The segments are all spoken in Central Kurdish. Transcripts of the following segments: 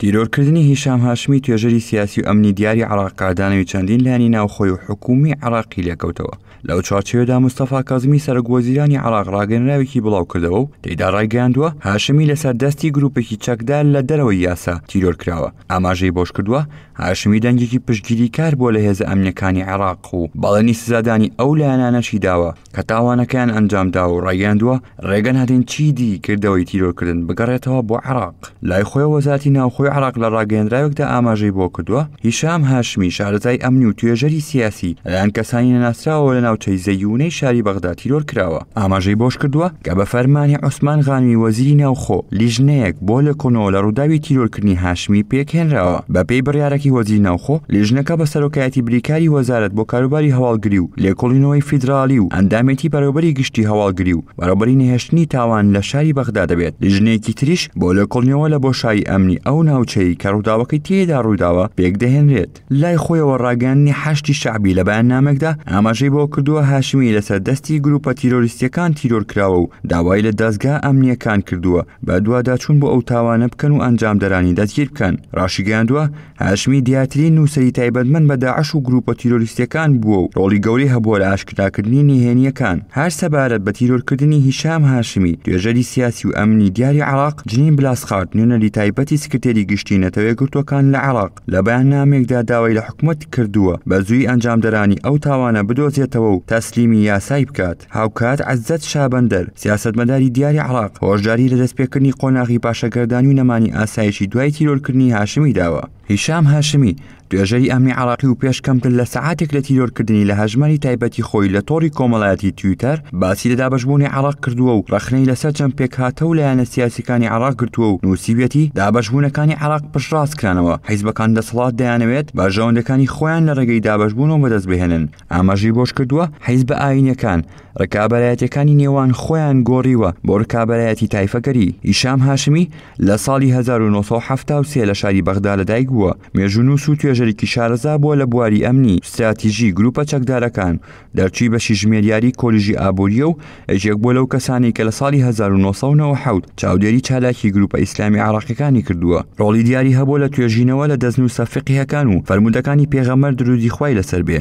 تیرۆرکردنی هیشام هاشمی توێژەری سیاسی و ئەمنی دیاری عێراق کاردانەوەی چەندین لایەنی ناوخۆی و حکومی عێراقی لێکەوتەوە. لەو چوارچێوەدا مستەفا کاظمی سەرۆکوەزیرانی عێراق ڕاگەیەنراوێکی بڵاو کردەوە و تێیدا ڕایگەیاندووە هاشمی لەسەر دەستی گروپێکی چەکدار لە دەرەوەی یاسا تیرۆر کراوە. ئاماژەی بۆش کردووە هاشمی دەنگێکی پشتگیریکار بۆ لە هێزە ئەمنیەکانی عێراق و بەڵێنی سزادانی ئەو لایەنانەشی داوە کە تاوانەکەیان ئەنجامداوە و ڕایگەیاندووە ڕێگەن هەدەین چیدی کردەوەی تیرۆرکردن بگەڕێتەوە بۆ عێراق. لای خۆی وەزارەتی ناوخۆی عێراق لە ڕاگەیەندراوێکدا ئاماژەی بۆ کردووە هیشام هاشمی شارەزای ئەمنی و توێژەری سیاسی لەلایەن کەسانی نەناسراوە لە ناوچەی زەیونەی شاری بەغدا تیرۆر کراوە. ئاماژەی بۆش کردووە کە بە فەرمانی عوسمان غانمی وەزیری ناوخۆ لیژنەیەک بۆ لێکۆڵینەوە لە ڕووداوی تیرۆرکردنی هاشمی پێکهێنراوە. بەپێی بڕیارێکی وەزیری ناوخۆ لیژنەکە بە سەرۆکایەتی بریکاری وەزارەت بۆ کاروباری هەواڵگری و لێکۆڵینەوەی فیدرالی و ئەندامێتی بەڕێوەبەری گشتی هەواڵگری و بەڕێوەبەری نەهێشتنی تاوان لە شاری بەغدا دەبێت. لیژنەیەکی تریش بۆ لێکۆڵینەوە لە بۆشایی ئەمنی ئەو ناوچەی کە ڕووداوەکەی تێدا ڕووداوە پێک دەهێنرێت. لای خۆیەوە ڕاگەیاندنی حەشتی شەعبی لە بەیاننامێکدا ئاماژەی بۆ کردووە هاشمی لەسەر دەستی گروپە تیرۆریستیەکان تیرۆر کراوە و داوای لە دەستگا ئەمنیەکان کردووە بە دوواداچوون بۆ ئەو تاوانە بکەن و ئەنجامدەرانی دەستگیر بکەن. ڕاشیگەیاندووە هاشمی دیاترین نووسەری تایبەتمەند بە داعش و گروپە تیرۆریستیەکان بووە و ڕۆڵی گەورەی هەبووە لە ئاشکراکردنی نهێنیەکان. هەر سەبارەت بە تیرۆرکردنی هیشام هاشمی توێژەری سیاسی و ئەمنی دیاری عێراق جنین بلاسخارد نوێنەری تایبەتی سکرتێری گشتی نەتەوە یەکگرتووەکان لە عێراق لە بەیاننامێکدا داوای لە حکومەت کردووە بە زووی ئەنجامدەرانی ئەو تاوانە بدۆزێتەوە و تەسلیمی یاسایی بکات. هاوکات عەزەت شابەندەر سیاسەتمەداری دیاری عێراق هۆشداری لە دەستپێکردنی قۆناغی پاشەگەردانی و نەمانی ئاسایشی دوای تیرۆرکردنی هاشمی داوە. هیشام هاشمی توێژەری ئەمنی عێراقی و پێشکەمتر لە سەعاتێک لە تیرۆرکردنی لە هەژماری تایبەتی خۆی لە تۆڕی کۆمەڵایەتی تویتەر باسی لە دابەشبوونی عێراق کردووە و ڕەخنەی لەسەر چەند پێکهاتە و لایەنە سیاسیەکانی عێراق گرتووە و نووسیوێتی دابەشبوونەکانی عێراق پشتڕاستکرانەوە. حیزبەکان دەسەڵات دەیانەوێت باژەوەندەکانی خۆیان لە ڕێگەی دابەشبوونەوە بەدەست بهێنن. ئاماژەی بۆش کردووە حیزبە ئاینیەکان ڕکابەرایەتەکانی نێوان خۆیان گۆڕیوە بۆ ڕکابەرایەتی تایفەگەری. هیشام هاشمی لە ساڵی 1973 لە شاری بەغدا لەدایک بووە. مێژوونووس و توێژەرێکی شارەزا بووە لە بواری ئەمنی استراتیژی گروپە چەکدارەکان دەرچووی بەشی ژمێریاری کۆلیژی ئابووریە و یەکێک بۆ لەو کەسانی کە لە ساڵی 1990 چاودێری چالاکی گروپە ئیسلامی عێراقیەکانی کردووە. ڕۆڵی دیاری هەبوو لە توێژینەوە لە دەستنووسە فقیهەکان و فەرمودەکانی پێغەمبەر درودی خوای لەسەر بێ.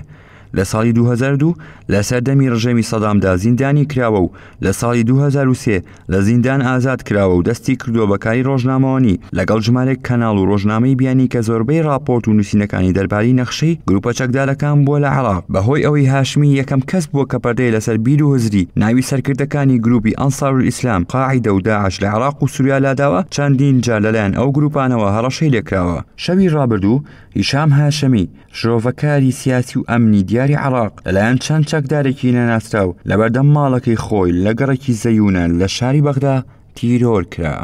لە ساڵی 2002 لە سەردەمی ڕژێمی سەدامدا زیندانی کراوە و لە ساڵی 2003 لە زیندان ئازاد کراوە و دەستی کردووە بەکاری ڕۆژنامەوەنی لەگەڵ ژمارەیەک کەناڵ و ڕۆژنامەی بیانی کە زۆربەی راپۆرت و نووسینەکانی دەربارەی نەخشەی گروپە چەکدارەکان بووە لە عێراق. بەهۆی ئەوەی هاشمی یەکەم کەس بووە کە پەردەی لەسەر بیر و هزری ناوی سەرکردەکانی گروپی ئەنسار الئیسلام قاعیدە و داعش لە عێراق و سووریا لاداوە چەندین جار لەلایەن ئەو گروپانەوە هەڕەشەی لێکراوە. شەوی ڕابردوو هیشام هاشمی شرۆڤەکاری سیاسی و ئەمنی دیاری عێراق لەلایەن چەند چەکدارێکی نەناسراو لەبەردەم ماڵەکەی خۆی لە گەڕێکی زەیونە لە شاری بەغدا تیرۆر کرا.